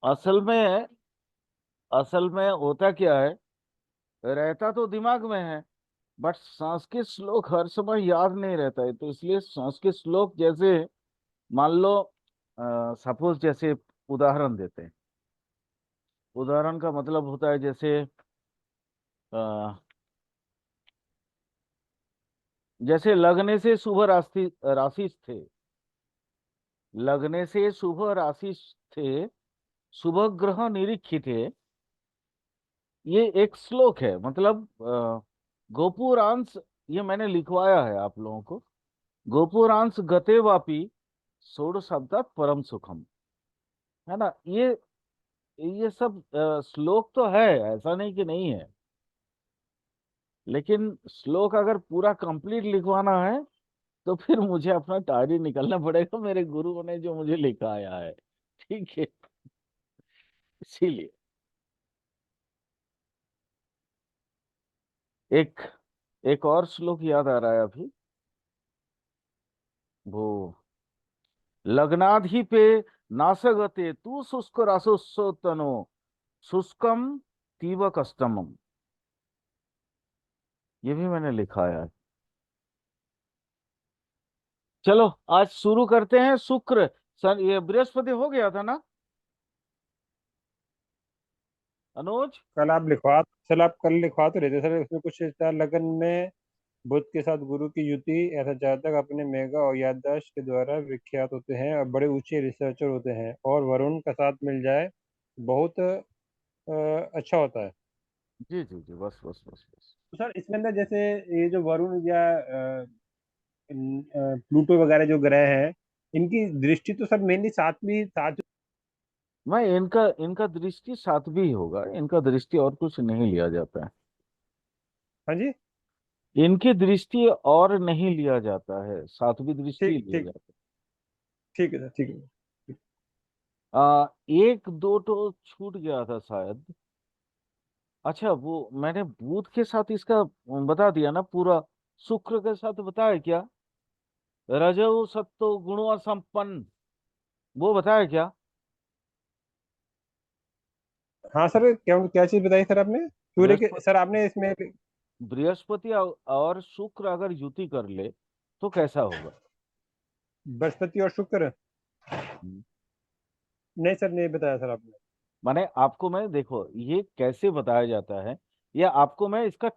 असल में असल में होता क्या है, रहता तो दिमाग में है, बट संस्कृत श्लोक हर समय याद नहीं रहता है। तो इसलिए संस्कृत श्लोक जैसे, मान लो, सपोज जैसे उदाहरण देते हैं। उदाहरण का मतलब होता है जैसे, अ, जैसे लगने से शुभ राशि राशि थे, लगने से शुभ राशि थे, शुभ ग्रह निरीक्षित थे। ये एक श्लोक है, मतलब गोपुरांश, ये मैंने लिखवाया है आप लोगों को। गोपुरांश गते वापी सोड़ शब्दात परम सुखम, है ना। ये सब श्लोक तो है, ऐसा नहीं कि नहीं है। लेकिन श्लोक अगर पूरा कंप्लीट लिखवाना है तो फिर मुझे अपना डायरी निकलना पड़ेगा, मेरे गुरु ने जो मुझे लिखाया है। ठीक है, इसीलिए एक एक और श्लोक याद आ रहा है अभी, वो लग्नाधि पे नासगते तू शुष्क रासोत्सनो शुष्कम तीव कष्टमम। ये भी मैंने लिखाया है। चलो, आज शुरू करते हैं। शुक्र, सन, ये बृहस्पति हो गया था ना अनुज? आप कल लिखवा तो रहे थे सर, उसमें कुछ था लगन में बुध के साथ गुरु की युति, ऐसा जातक अपने मेगा और याददाश्त के द्वारा विख्यात होते हैं और बड़े ऊंचे रिसर्चर होते हैं, और वरुण का साथ मिल जाए बहुत अच्छा होता है। जी जी जी, बस बस बस बस। तो सर इसके अंदर जैसे ये जो वरुण या प्लूटो वगैरह जो ग्रह हैं, इनकी दृष्टि तो सर मेनली सातवीं सात। मैं इनका इनका दृष्टि सात्विक होगा, इनका दृष्टि और कुछ नहीं लिया जाता है। हाँ जी। इनकी दृष्टि और नहीं लिया जाता है, सात्विक दृष्टि ठीक लिया ठीक। जाता ठीक है सर, ठीक है। है। एक दो तो छूट गया था शायद। अच्छा, वो मैंने बुध के साथ इसका बता दिया ना पूरा। शुक्र के साथ बताया क्या? रजो सत्तो गुणों संपन्न, वो बताया क्या? हाँ सर, क्या क्या चीज बताई सर आपने? सूर्य के बृहस्पति सर आपने इसमें। बृहस्पति और शुक्र अगर युति कर ले तो कैसा होगा? बृहस्पति और शुक्र। हम्म। नहीं सर, नहीं बताया सर आपने। माने आपको मैं, देखो ये कैसे बताया जाता है, या आपको मैं इसका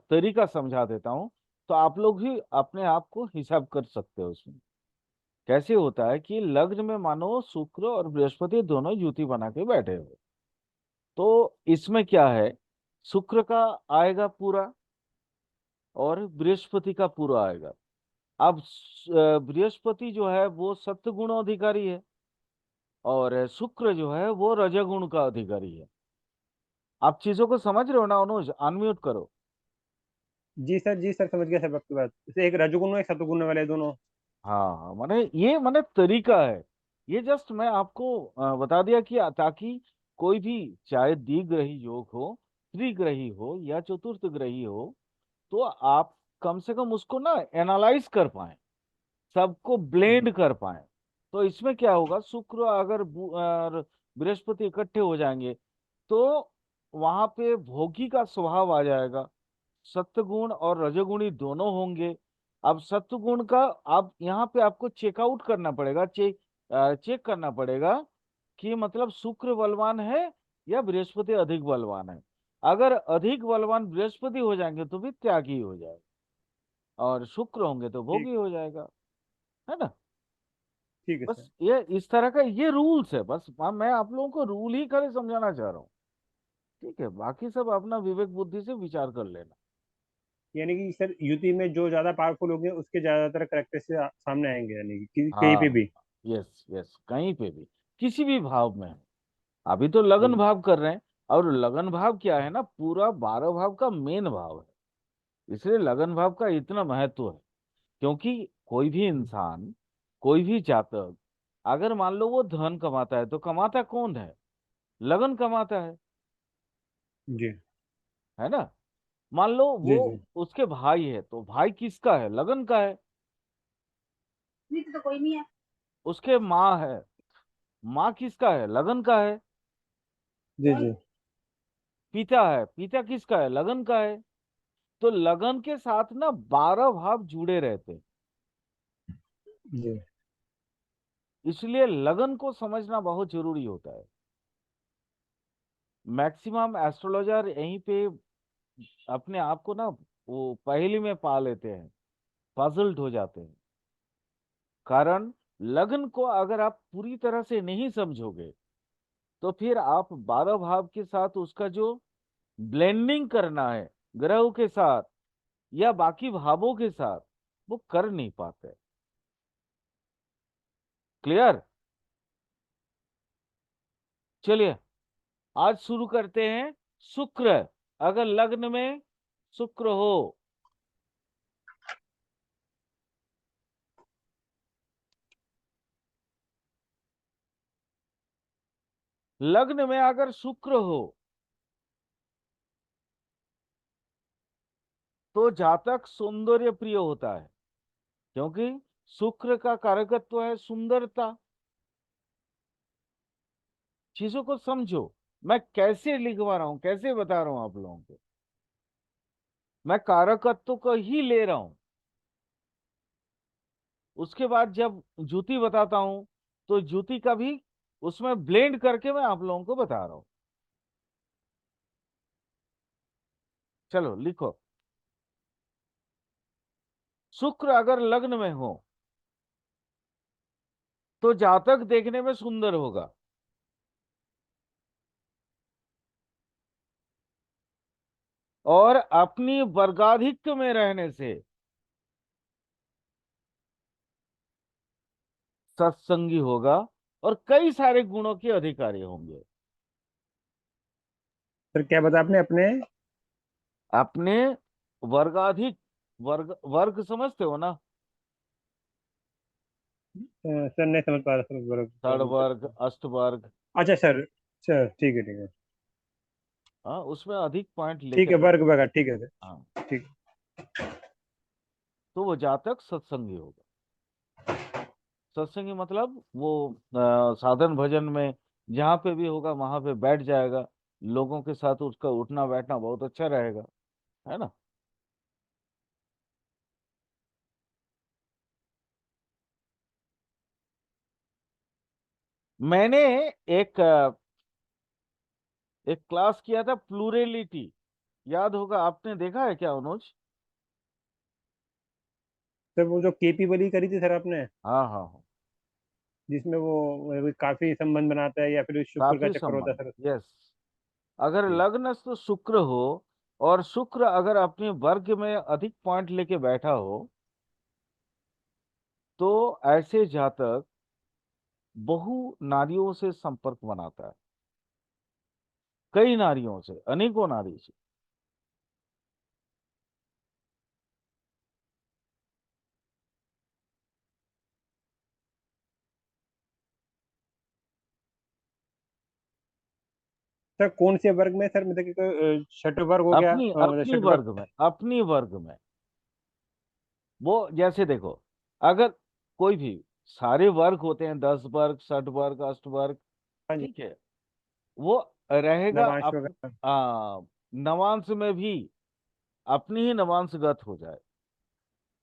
तरीका समझा देता हूँ, तो आप लोग भी अपने आप को हिसाब कर सकते हो उसमें। कैसे होता है कि लग्न में मानो शुक्र और बृहस्पति दोनों युति बना के बैठे हो, तो इसमें क्या है, शुक्र का आएगा पूरा और बृहस्पति का पूरा आएगा। अब बृहस्पति जो है वो सत्वगुण अधिकारी है, और शुक्र जो है वो रजगुण का अधिकारी है। आप चीजों को समझ रहे हो ना अनुज? अनम्यूट करो। जी सर, जी सर, समझ गया सर आपकी बात। जैसे एक रजोगुण और एक सतोगुण वाले दोनों। हाँ हाँ, माने ये माने तरीका है। ये जस्ट मैं आपको बता दिया कि ताकि कोई भी, चाहे द्विग्रही योग हो, त्रिग्रही हो या चतुर्थ ग्रही हो, तो आप कम से कम उसको ना एनालाइज कर पाए, सबको ब्लेंड कर पाए। तो इसमें क्या होगा, शुक्र अगर और बृहस्पति इकट्ठे हो जाएंगे तो वहां पे भोगी का स्वभाव आ जाएगा। सत्वगुण और रजोगुणी दोनों होंगे। अब सत्वगुण का, अब यहाँ पे आपको चेकआउट करना पड़ेगा, चेक करना पड़ेगा कि मतलब शुक्र बलवान है या बृहस्पति अधिक बलवान है। अगर अधिक बलवान बृहस्पति हो जाएंगे तो भी त्यागी हो जाएगा, और शुक्र होंगे तो ठीक। भोगी हो जाएगा, है ना। ठीक है सर। बस ये इस तरह का ये रूल्स है, बस मैं आप लोगों को रूल ही खाली समझाना चाह रहा हूँ। ठीक है, बाकी सब अपना विवेक बुद्धि से विचार कर लेना। यानी कि सर युति में जो ज्यादा पावरफुल होंगे उसके ज्यादातर करेक्टर से सामने आएंगे, यानी कि कहीं पे हाँ, भी। यस यस, कहीं पे भी, किसी भी भाव में हो। अभी तो लगन हम्म। भाव कर रहे हैं, और लगन भाव क्या है ना, पूरा 12 भाव का मेन भाव है। इसलिए लगन भाव का इतना महत्व है, क्योंकि कोई भी इंसान, कोई भी जातक, अगर मान लो वो धन कमाता है तो कमाता कौन है? लगन कमाता जी है ना। मान लो वो जी जी। उसके भाई है तो भाई किसका है? लगन का है। नहीं तो कोई नहीं है। उसके माँ है, माँ किसका है? लगन का है। जी जी पिता है, पिता किसका है? लगन का है। तो लगन के साथ ना 12 भाव जुड़े रहते हैं। जी। इसलिए लगन को समझना बहुत जरूरी होता है। मैक्सिमम एस्ट्रोलॉजर यहीं पे अपने आप को ना वो पहेली में पा लेते हैं, पजल्ड हो जाते हैं। कारण लगन को अगर आप पूरी तरह से नहीं समझोगे तो फिर आप 12 भाव के साथ उसका जो ब्लेंडिंग करना है ग्रहों के साथ या बाकी भावों के साथ, वो कर नहीं पाते। क्लियर? चलिए आज शुरू करते हैं। शुक्र, अगर लग्न में शुक्र हो, लग्न में अगर शुक्र हो तो जातक सौंदर्य प्रिय होता है, क्योंकि शुक्र का कारकत्व है सुंदरता। चीजों को समझो, मैं कैसे लिखवा रहा हूं, कैसे बता रहा हूं आप लोगों को। मैं कारकत्व को ही ले रहा हूं, उसके बाद जब ज्योति बताता हूं तो ज्योति का भी उसमें ब्लेंड करके मैं आप लोगों को बता रहा हूं। चलो लिखो। शुक्र अगर लग्न में हो तो जातक देखने में सुंदर होगा, और अपनी वर्गाधिक्य में रहने से सत्संगी होगा और कई सारे गुणों के अधिकारी होंगे। सर क्या बताया आपने अपने? अपने वर्गाधिक, वर्ग वर्ग समझते हो ना? सर नहीं समझ पा रहा सर, षड वर्ग, अष्ट वर्ग। अच्छा सर। सर ठीक है ठीक है। हाँ, उसमें अधिक पॉइंट ठीक लेके है, चल। वर्ग वर्ग ठीक है हाँ, सर। ठीक। तो वो जातक सत्संगी होगा। सत्संगी मतलब वो साधन भजन में जहां पे भी होगा वहां पे बैठ जाएगा, लोगों के साथ उसका उठना बैठना बहुत अच्छा रहेगा, है ना? मैंने एक एक क्लास किया था प्लूरेलिटी, याद होगा, आपने देखा है क्या अनुज? सर वो जो केपी वाली करी थी सर आपने, हाँ हाँ हाँ। जिसमें वो काफी संबंध बनाता है या फिर शुक्र का काफी चक्कर होता संबंध, है सर? यस। अगर जी। लग्न तो शुक्र हो और शुक्र अगर अपने वर्ग में अधिक पॉइंट लेके बैठा हो तो ऐसे जातक बहु नारियों से संपर्क बनाता है, कई नारियों से, अनेकों नारी से। सर कौन से वर्ग में सर, मतलब कि छठ वर्ग हो गया, अपनी मतलब अपनी छठ वर्ग। वर्ग में, अपनी वर्ग में। वो जैसे देखो, अगर कोई भी, सारे वर्ग होते हैं, 10 वर्ग, 60 वर्ग, अष्टवर्ग, हाँ जी। ठीक है, वो रहेगा नवांश अप वगैरह। नवांश में भी अपनी ही नवांशगत हो जाए।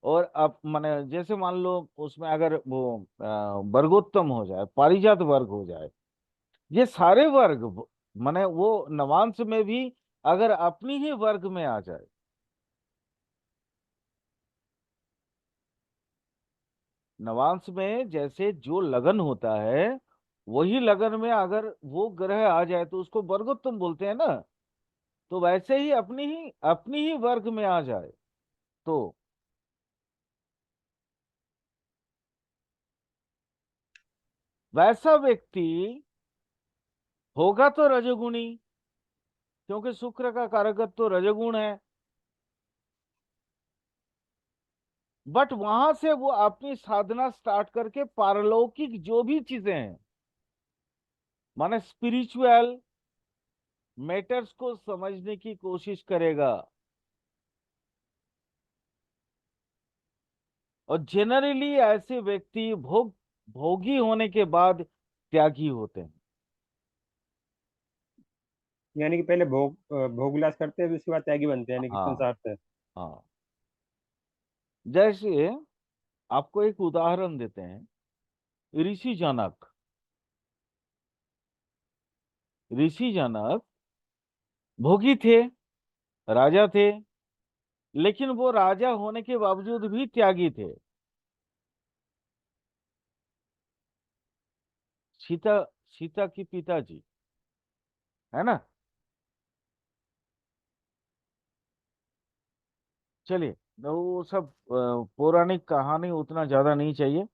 और अब माने जैसे मान लो उसमें अगर वो वर्गोत्तम हो जाए, पारिजात वर्ग हो जाए, ये सारे वर्ग माने वो नवांश में भी अगर अपनी ही वर्ग में आ जाए। नवांश में जैसे जो लगन होता है, वही लगन में अगर वो ग्रह आ जाए तो उसको वर्गोत्तम बोलते हैं ना। तो वैसे ही अपनी ही वर्ग में आ जाए तो वैसा व्यक्ति होगा तो रजोगुणी, क्योंकि शुक्र का कारकत्व तो रजोगुण है। बट वहां से वो अपनी साधना स्टार्ट करके पारलौकिक जो भी चीजें हैं, माने स्पिरिचुअल मैटर्स को समझने की कोशिश करेगा। और जनरली ऐसे व्यक्ति भोगी होने के बाद त्यागी होते हैं। यानी कि पहले भोग विलास करते हैं, फिर उसके बाद त्यागी बनते हैं, यानी कि हाँ। संसार से। हाँ। जैसे आपको एक उदाहरण देते हैं। ऋषि जनक, ऋषि जनक भोगी थे, राजा थे, लेकिन वो राजा होने के बावजूद भी त्यागी थे। सीता, सीता की पिताजी, है ना। चलिए, तो वो सब पौराणिक कहानी उतना ज्यादा नहीं चाहिए।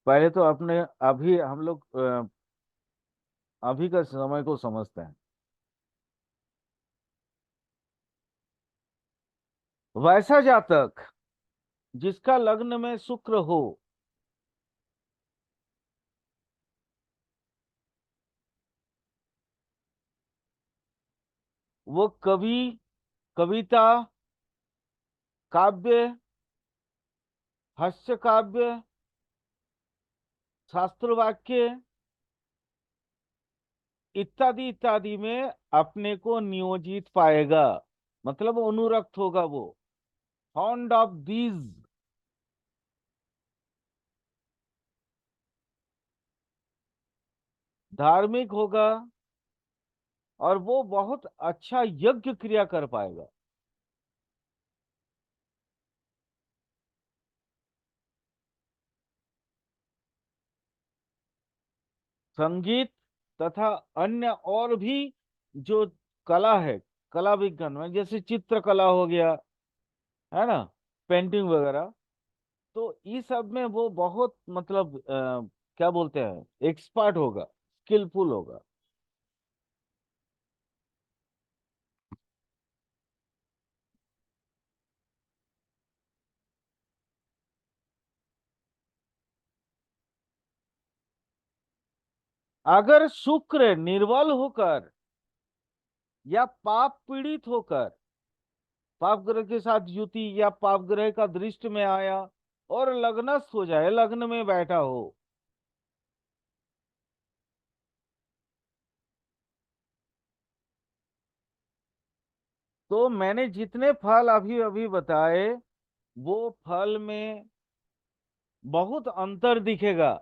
पहले तो अपने अभी हम लोग अभी का समय को समझते हैं। वैसा जातक जिसका लग्न में शुक्र हो, वो कवि, कविता, काव्य, हास्य काव्य, शास्त्र वाक्य इत्यादि इत्यादि में अपने को नियोजित पाएगा। मतलब अनुरक्त होगा वो, फॉन्ड ऑफ दीज। धार्मिक होगा, और वो बहुत अच्छा यज्ञ क्रिया कर पाएगा। संगीत तथा अन्य और भी जो कला है, कला विज्ञान में, जैसे चित्रकला हो गया, है ना, पेंटिंग वगैरह, तो इस सब में वो बहुत मतलब क्या बोलते हैं, एक्सपर्ट होगा, स्किलफुल होगा। अगर शुक्र निर्बल होकर या पाप पीड़ित होकर, पाप ग्रह के साथ युति या पाप ग्रह का दृष्टि में आया और लग्नस्थ हो जाए, लग्न में बैठा हो, तो मैंने जितने फल अभी अभी बताए, वो फल में बहुत अंतर दिखेगा।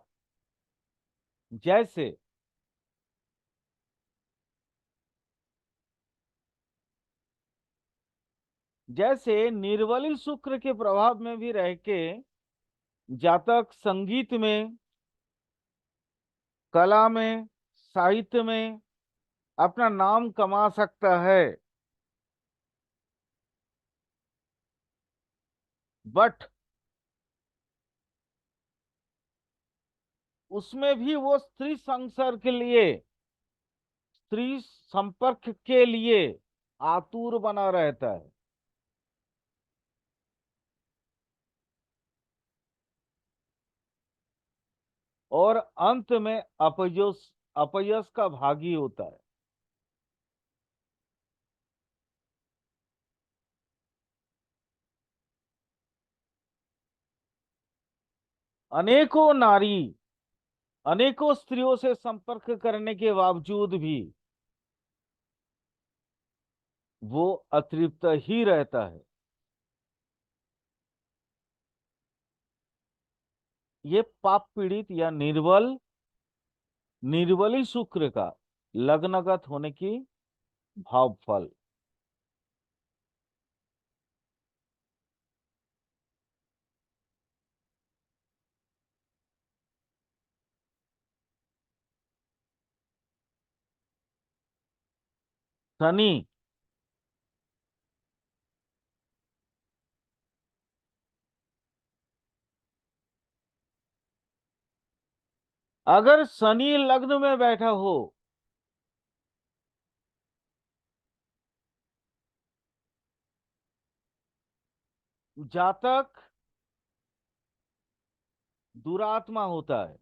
जैसे, जैसे निर्बली शुक्र के प्रभाव में भी रह के जातक संगीत में, कला में, साहित्य में अपना नाम कमा सकता है। बट उसमें भी वो स्त्री संसर्ग के लिए, स्त्री संपर्क के लिए आतुर बना रहता है, और अंत में अपयश, अपयश का भागी होता है। अनेकों नारी, अनेकों स्त्रियों से संपर्क करने के बावजूद भी वो अतृप्त ही रहता है। ये पाप पीड़ित या निर्बल, निर्बली शुक्र का लग्नगत होने की भाव फल। शनि, अगर शनि लग्न में बैठा हो, जातक दुरात्मा होता है।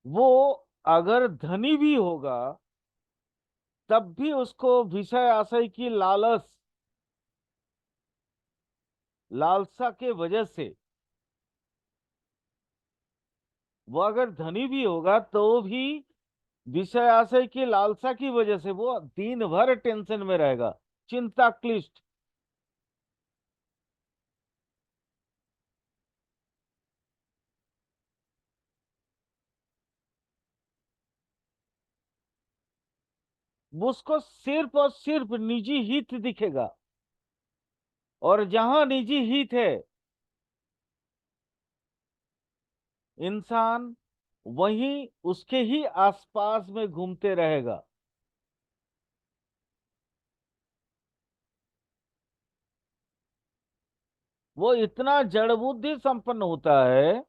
वो अगर धनी भी होगा, तब भी उसको विषय आशय की लालच लालसा के वजह से, वो अगर धनी भी होगा तो भी विषय आशय की लालसा की वजह से वो दिन भर टेंशन में रहेगा, चिंता क्लिष्ट। वो उसको सिर्फ और सिर्फ निजी हित दिखेगा, और जहां निजी हित है, इंसान वहीं उसके ही आसपास में घूमते रहेगा। वो इतना जड़ बुद्धि संपन्न होता है,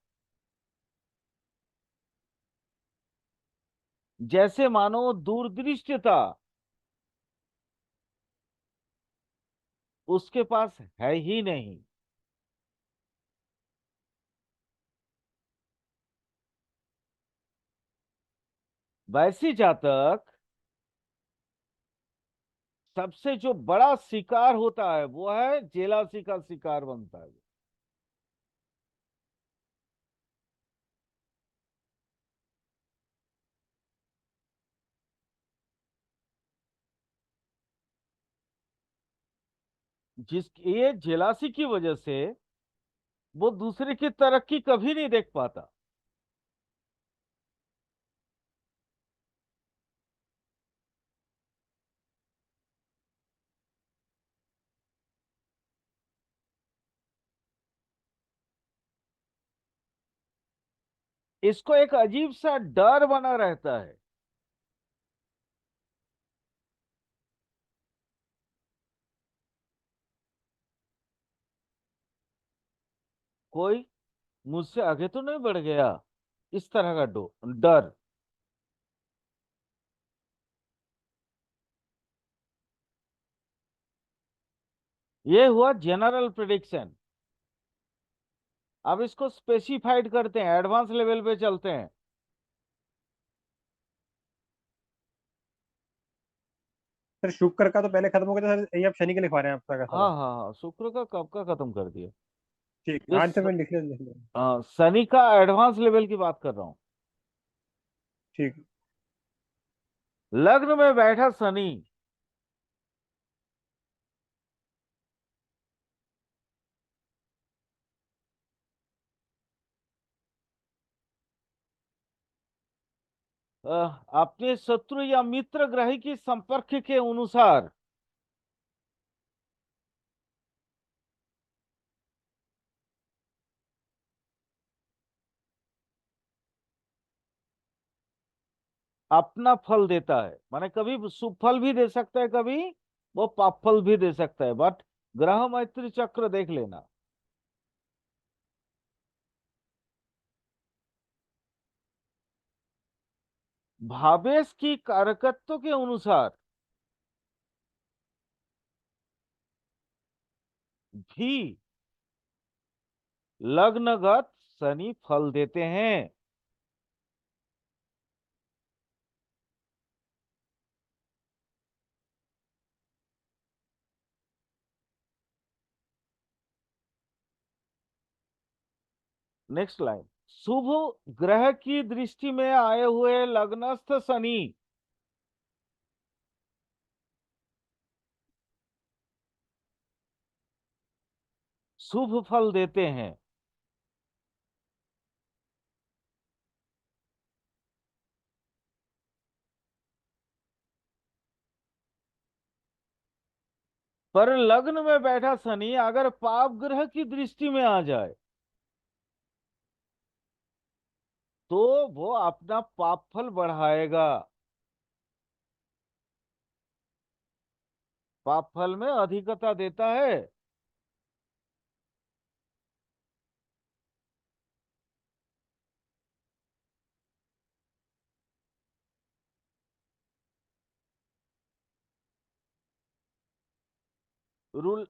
जैसे मानो दूरदृष्टता उसके पास है ही नहीं। वैसी जातक सबसे जो बड़ा शिकार होता है वो है जेलासी का शिकार बनता है। जिस ये जेलासी की वजह से वो दूसरे की तरक्की कभी नहीं देख पाता। इसको एक अजीब सा डर बना रहता है। कोई मुझसे आगे तो नहीं बढ़ गया, इस तरह का डर। ये हुआ जनरल प्रिडिक्शन। अब इसको स्पेसिफाइड करते हैं, एडवांस लेवल पे चलते हैं। सर शुक्र का तो पहले खत्म हो गया था सर, ये आप शनि के लिखवा रहे हैं आपका का हाँ सारा। हाँ हाँ, शुक्र का कब का खत्म कर दिया। ठीक, इस आंसर में लिख लिया। शनि का एडवांस लेवल की बात कर रहा हूं। ठीक। लग्न में बैठा शनि, अपने शत्रु या मित्र ग्रह की संपर्क के अनुसार अपना फल देता है। माने कभी शुभ फल भी दे सकता है, कभी वो पाप फल भी दे सकता है, बट ग्रह मैत्री चक्र देख लेना। भावेश की कारकत्व के अनुसार भी लग्नगत शनि फल देते हैं। Next line. शुभ ग्रह की दृष्टि में आए हुए लग्नस्थ शनि शुभ फल देते हैं, पर लग्न में बैठा शनि अगर पाप ग्रह की दृष्टि में आ जाए तो वो अपना पाप फल बढ़ाएगा। पाप फल में अधिकता देता है। रूल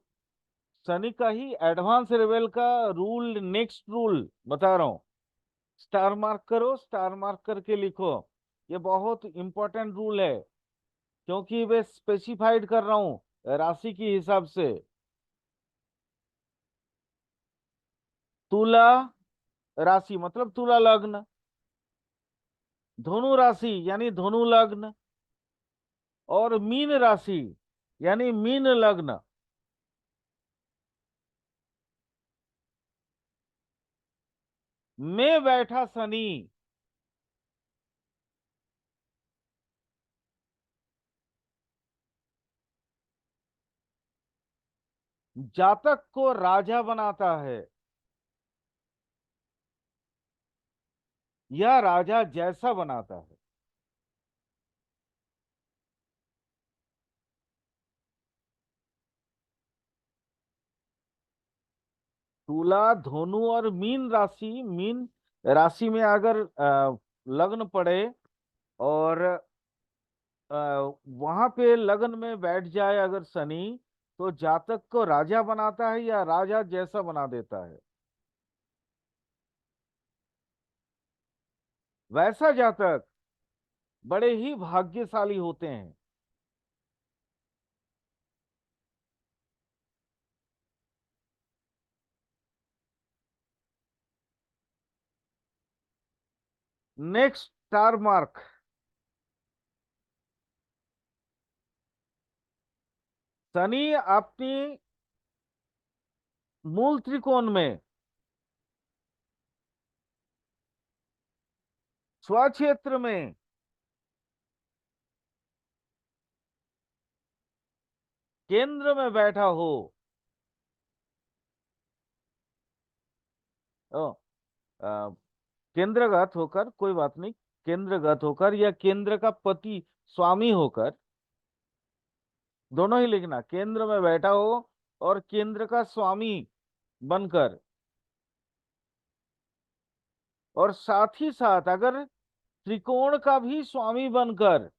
शनि का ही एडवांस लेवल का रूल, नेक्स्ट रूल बता रहा हूं। स्टार मार्क करो, स्टार मार्क करके लिखो। ये बहुत इंपॉर्टेंट रूल है, क्योंकि वे स्पेसिफाइड कर रहा हूं राशि के हिसाब से। तुला राशि मतलब तुला लग्न, धनु राशि यानी धनु लग्न, और मीन राशि यानी मीन लग्न में बैठा शनि जातक को राजा बनाता है या राजा जैसा बनाता है। तुला धनु और मीन राशि, मीन राशि में अगर लग्न पड़े और वहां पे लग्न में बैठ जाए अगर शनि, तो जातक को राजा बनाता है या राजा जैसा बना देता है। वैसा जातक बड़े ही भाग्यशाली होते हैं। Next star mark. शनि अपनी मूल त्रिकोण में स्वक्षेत्र में केंद्र में बैठा हो, ओ, अ, केंद्रगत होकर, कोई बात नहीं, केंद्रगत होकर या केंद्र का पति स्वामी होकर, दोनों ही लिखना, केंद्र में बैठा हो और केंद्र का स्वामी बनकर, और साथ ही साथ अगर त्रिकोण का भी स्वामी बनकर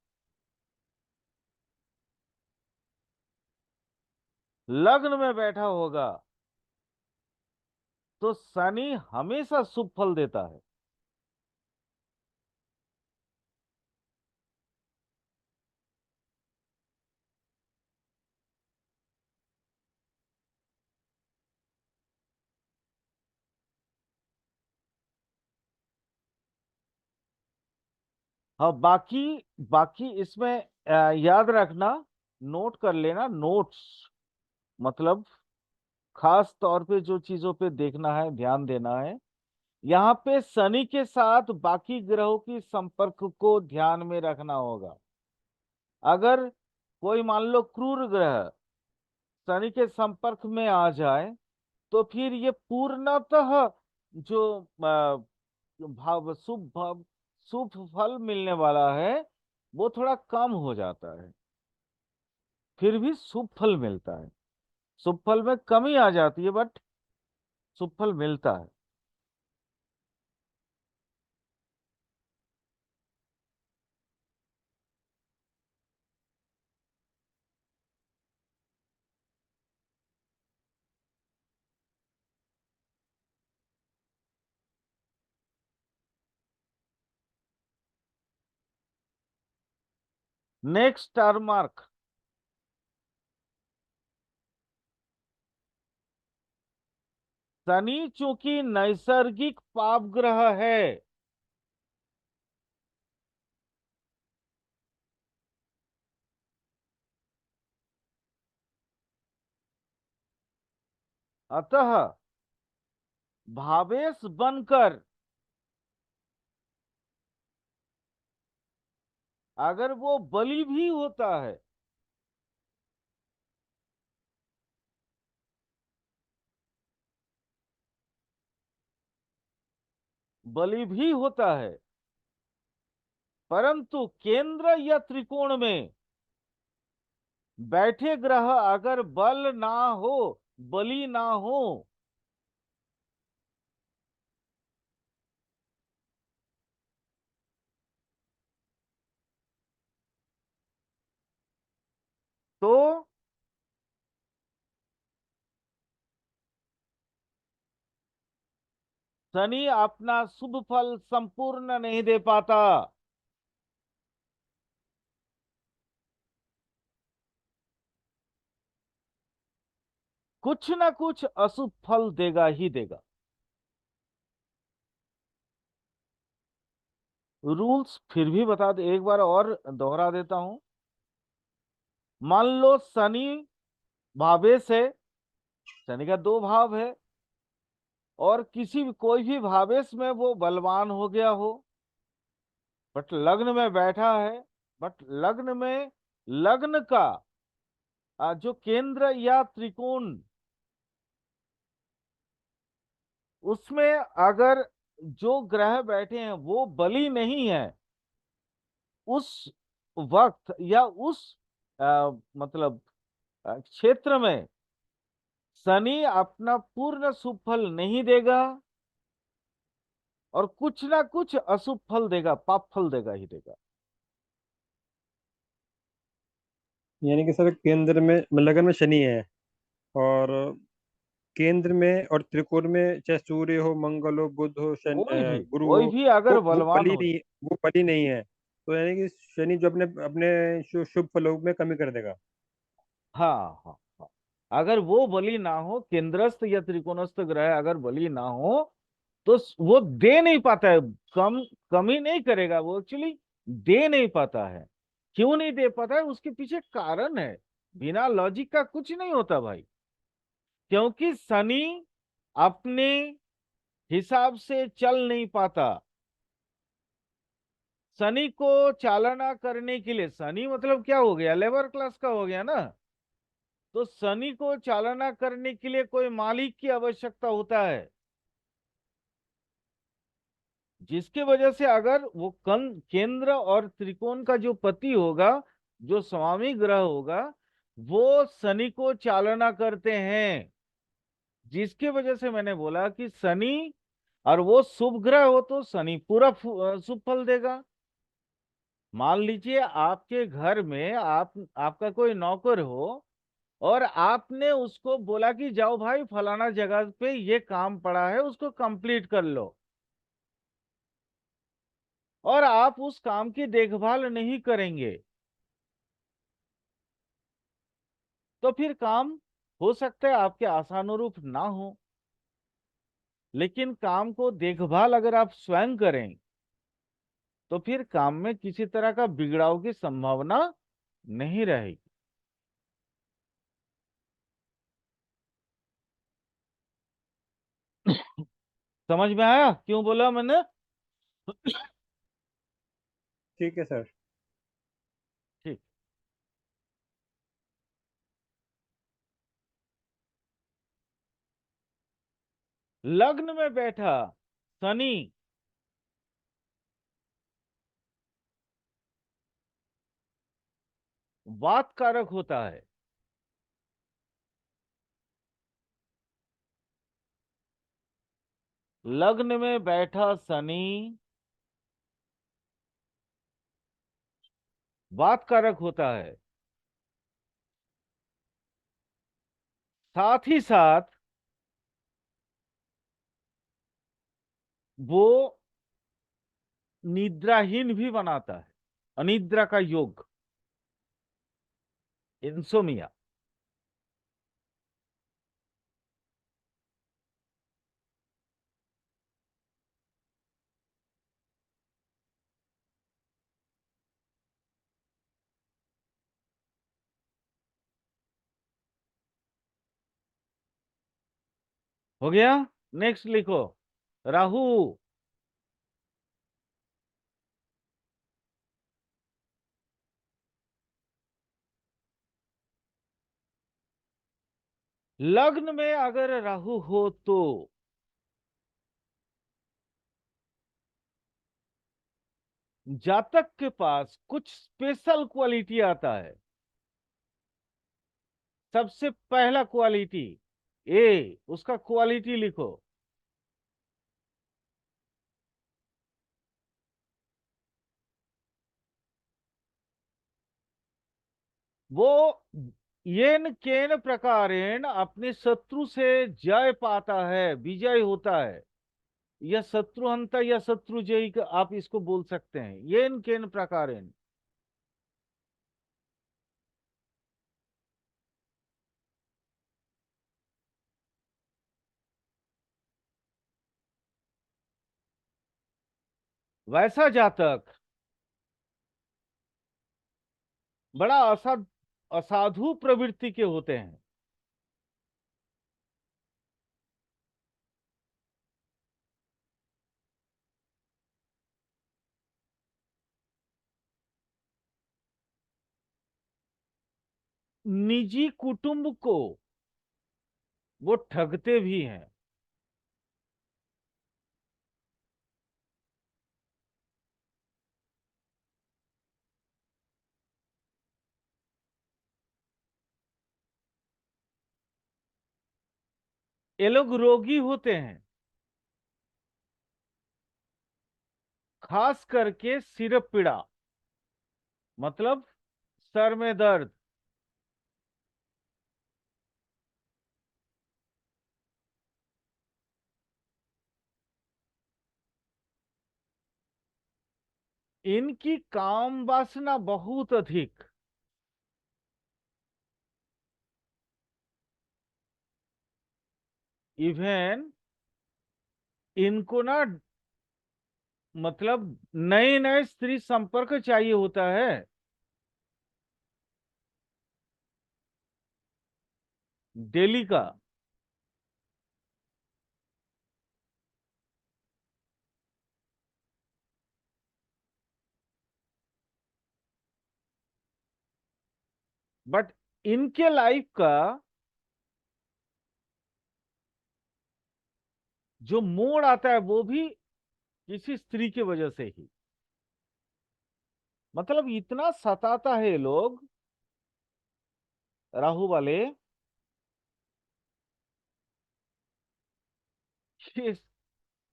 लग्न में बैठा होगा, तो शनि हमेशा शुभ फल देता है। हाँ, बाकी बाकी इसमें याद रखना, नोट कर लेना, नोट्स मतलब खास तौर पे जो चीजों पे देखना है, ध्यान देना है। यहाँ पे शनि के साथ बाकी ग्रहों की संपर्क को ध्यान में रखना होगा। अगर कोई मान लो क्रूर ग्रह शनि के संपर्क में आ जाए, तो फिर ये पूर्णतः जो भाव शुभ फल मिलने वाला है वो थोड़ा कम हो जाता है। फिर भी शुभ फल मिलता है, शुभ फल में कमी आ जाती है बट शुभ फल मिलता है। Next star mark. शनि चूंकि नैसर्गिक पाप ग्रह है, अतः भावेश बनकर अगर वो बलि भी होता है, बलि भी होता है, परंतु केंद्र या त्रिकोण में बैठे ग्रह अगर बल ना हो, बलि ना हो, तो शनि अपना शुभ फल संपूर्ण नहीं दे पाता, कुछ ना कुछ अशुभ फल देगा ही देगा। रूल्स फिर भी बता दे, एक बार और दोहरा देता हूं। मान लो शनि भावेश है, शनि का दो भाव है, और किसी भी कोई भी भावेश में वो बलवान हो गया हो, बट लग्न में बैठा है, बट लग्न में लग्न का जो केंद्र या त्रिकोण, उसमें अगर जो ग्रह बैठे हैं वो बली नहीं है, उस वक्त या उस मतलब क्षेत्र में शनि अपना पूर्ण शुभ फल नहीं देगा, और कुछ ना कुछ अशुभ फल देगा, पाप फल देगा ही देगा। यानी कि सर केंद्र में लगन में शनि है, और केंद्र में और त्रिकोण में चाहे सूर्य हो, मंगल हो, बुध हो, गुरु कोई हो, भी अगर वो बलवान बली हो। नहीं, वो बली नहीं है। तो यानी कि शनि जो अपने अपने शुभ फलों में कमी कर देगा। हाँ हाँ हाँ, अगर वो बली ना हो, केंद्रस्थ या त्रिकोणस्थ ग्रह अगर बली ना हो, तो वो दे नहीं पाता है। कमी नहीं करेगा, वो एक्चुअली दे नहीं पाता है। क्यों नहीं दे पाता है, उसके पीछे कारण है। बिना लॉजिक का कुछ नहीं होता भाई। क्योंकि शनि अपने हिसाब से चल नहीं पाता। शनि को चालना करने के लिए, शनि मतलब क्या हो गया, लेबर क्लास का हो गया ना। तो शनि को चालना करने के लिए कोई मालिक की आवश्यकता होता है, जिसकी वजह से अगर वो केंद्र और त्रिकोण का जो पति होगा, जो स्वामी ग्रह होगा, वो शनि को चालना करते हैं। जिसकी वजह से मैंने बोला कि शनि, और वो शुभ ग्रह हो तो शनि पूरा शुभ फल देगा। मान लीजिए आपके घर में आपका कोई नौकर हो, और आपने उसको बोला कि जाओ भाई फलाना जगह पे ये काम पड़ा है, उसको कंप्लीट कर लो, और आप उस काम की देखभाल नहीं करेंगे, तो फिर काम हो सकता है आपके आशानुरूप ना हो। लेकिन काम को देखभाल अगर आप स्वयं करें, तो फिर काम में किसी तरह का बिगड़ाव की संभावना नहीं रहेगी। समझ में आया क्यों बोला मैंने? ठीक है सर। ठीक। लग्न में बैठा शनि वात कारक होता है। लग्न में बैठा शनि वात कारक होता है। साथ ही साथ वो निद्राहीन भी बनाता है, अनिद्रा का योग, इंसोमिया। हो गया। नेक्स्ट लिखो, राहु। लग्न में अगर राहु हो तो जातक के पास कुछ स्पेशल क्वालिटी आता है। सबसे पहला क्वालिटी, ए, उसका क्वालिटी लिखो। वो येन केन प्रकारेण अपने शत्रु से जय पाता है, विजय होता है। या शत्रुहंता या शत्रुजयी आप इसको बोल सकते हैं, येन केन प्रकारेण। वैसा जातक बड़ा असाधु प्रवृत्ति के होते हैं। निजी कुटुंब को वो ठगते भी हैं। ये लोग रोगी होते हैं, खास करके सिर पीड़ा, मतलब सर में दर्द। इनकी काम वासना बहुत अधिक। इवन इनको ना, मतलब नए नए स्त्री संपर्क चाहिए होता है, डेली का। बट इनके लाइफ का जो मोड़ आता है वो भी किसी स्त्री की वजह से ही। मतलब इतना सताता है ये लोग, राहु वाले, कि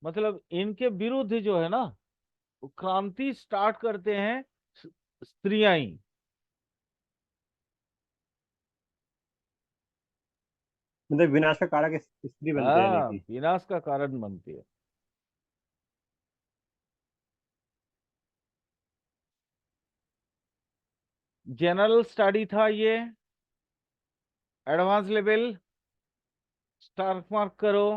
मतलब इनके विरुद्ध जो है ना, वो क्रांति स्टार्ट करते हैं स्त्रियां ही। मतलब विनाश का कारक स्त्री बनते हैं यानी हाँ, कि। विनाश का कारण बनती है। जनरल स्टडी था ये, एडवांस लेवल, स्टार मार्क करो।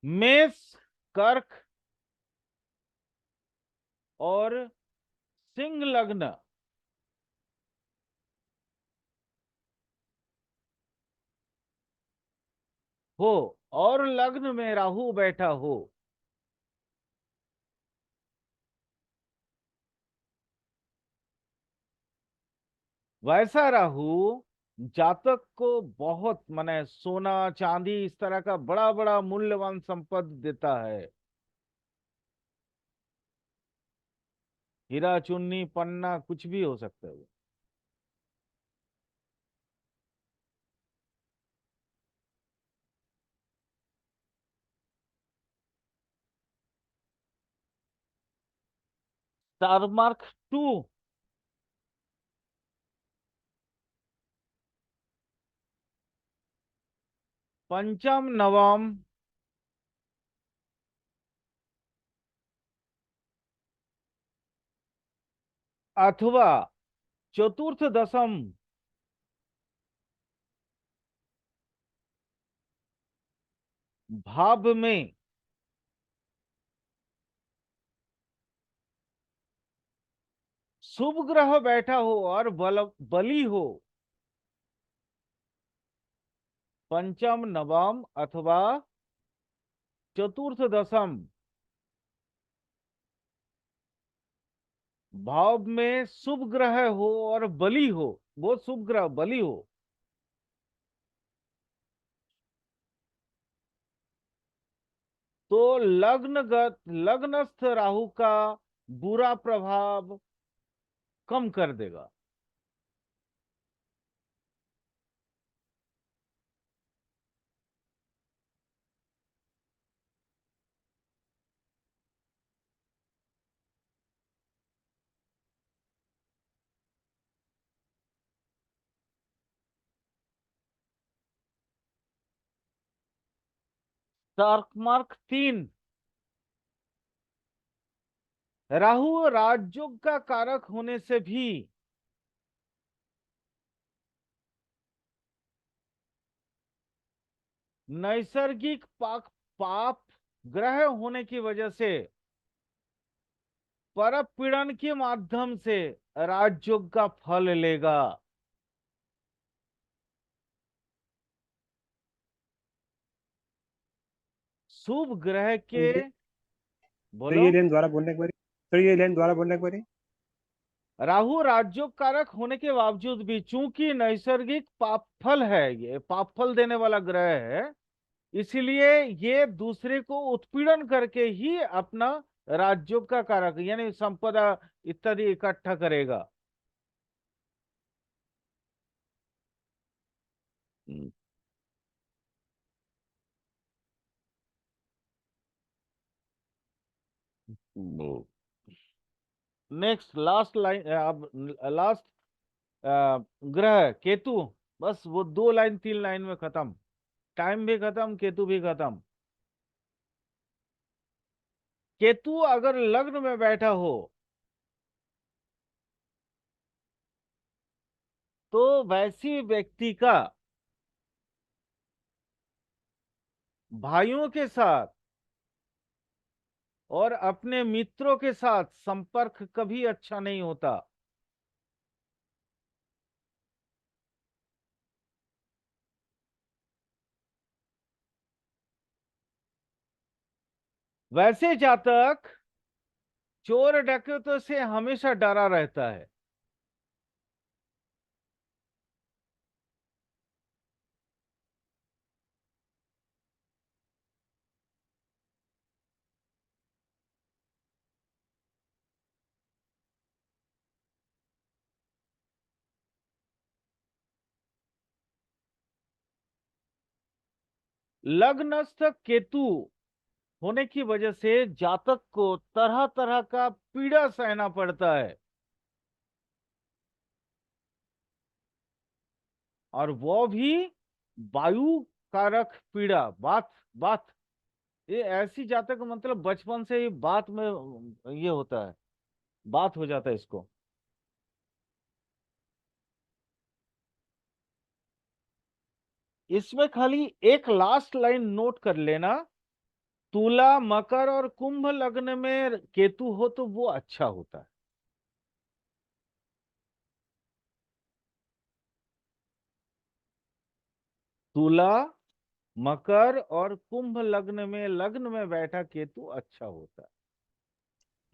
मेष, कर्क और सिंह लग्न हो और लग्न में राहु बैठा हो, वैसा राहु जातक को बहुत माने सोना चांदी इस तरह का बड़ा बड़ा मूल्यवान संपत्ति देता है। हीरा चुन्नी पन्ना कुछ भी हो सकता है वो। स्टार मार्क 2, पंचम नवम अथवा चतुर्थ दशम भाव में शुभ ग्रह बैठा हो और बली हो। पंचम नवम अथवा चतुर्थ दशम भाव में शुभ ग्रह हो और बली हो, वो शुभ ग्रह बली हो, तो लग्नस्थ राहु का बुरा प्रभाव कम कर देगा। शार्क मार्क 3, राहु राजयोग का कारक होने से भी, नैसर्गिक पाप पाप ग्रह होने की वजह से परपीड़न के माध्यम से राजयोग का फल लेगा। शुभ ग्रह के, तो बोलो। ये लाइन द्वारा बोलने एक बारी, तो ये लाइन द्वारा बोलने एक बारी। राहु राजयोग कारक होने के बावजूद भी चूंकि नैसर्गिक पाप फल है, ये पाप फल देने वाला ग्रह है, इसलिए ये दूसरे को उत्पीड़न करके ही अपना राजयोग का कारक यानी संपदा इत्यादि इकट्ठा करेगा। नेक्स्ट लास्ट लाइन, अब लास्ट ग्रह केतु। बस वो 2 लाइन 3 लाइन में खत्म, टाइम भी खत्म, केतु भी खत्म। केतु अगर लग्न में बैठा हो तो वैसी व्यक्ति का भाइयों के साथ और अपने मित्रों के साथ संपर्क कभी अच्छा नहीं होता। वैसे जातक चोर डकैतों से हमेशा डरा रहता है। लग्नस्थ केतु होने की वजह से जातक को तरह तरह का पीड़ा सहना पड़ता है, और वो भी वायु कारक पीड़ा। बात बात ये ऐसी जातक मतलब बचपन से ही बात में ये होता है, बात हो जाता है इसको। इसमें खाली एक लास्ट लाइन नोट कर लेना, तुला मकर और कुंभ लग्न में केतु हो तो वो अच्छा होता है। तुला मकर और कुंभ लग्न में बैठा केतु अच्छा होता है।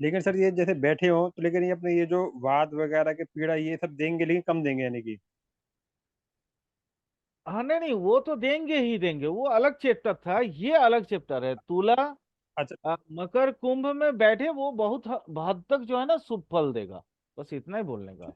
लेकिन सर ये जैसे बैठे हो तो, लेकिन ये अपने ये जो वाद वगैरह के पीड़ा ये सब देंगे, लेकिन कम देंगे यानी कि। हाँ, नहीं नहीं, वो तो देंगे ही देंगे, वो अलग चैप्टर था, ये अलग चैप्टर है। तुला अच्छा। मकर कुंभ में बैठे वो बहुत हद तक जो है ना शुभ फल देगा। बस इतना ही बोलने का है।